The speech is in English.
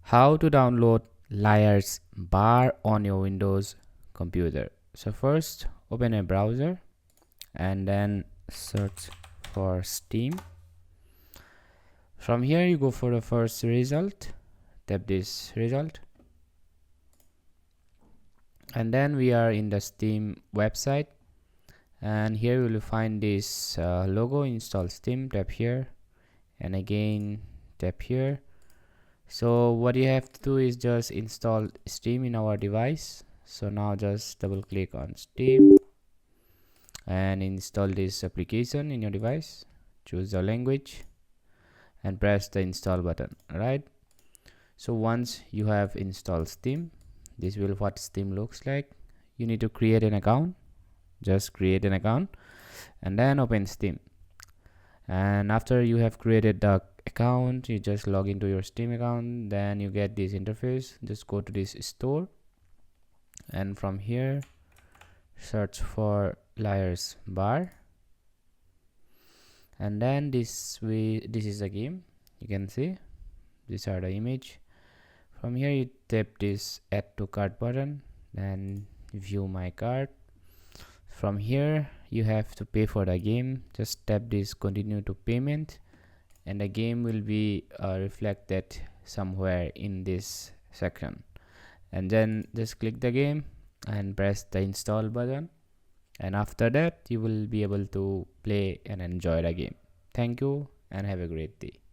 How to download Liar's Bar on your Windows computer. So first open a browser and then search for Steam. From here you go for the first result, tap this result, and then we are in the Steam website, and here you will find this logo, install Steam. Tap here and again tap here. So what you have to do is just install Steam in our device. So now just double click on Steam and install this application in your device. Choose the language and press the install button. Right, so once you have installed Steam, this will what Steam looks like. You need to create an account. Just create an account and then open Steam. And after you have created the account, you just log into your Steam account. Then you get this interface. Just go to this store, and from here search for Liar's Bar, and then this is a game. You can see these are the image. From here you tap this add to cart button, then view my cart. From here you have to pay for the game. Just tap this continue to payment, and the game will be reflected somewhere in this section, and then just click the game and press the install button, and after that you will be able to play and enjoy the game. Thank you and have a great day.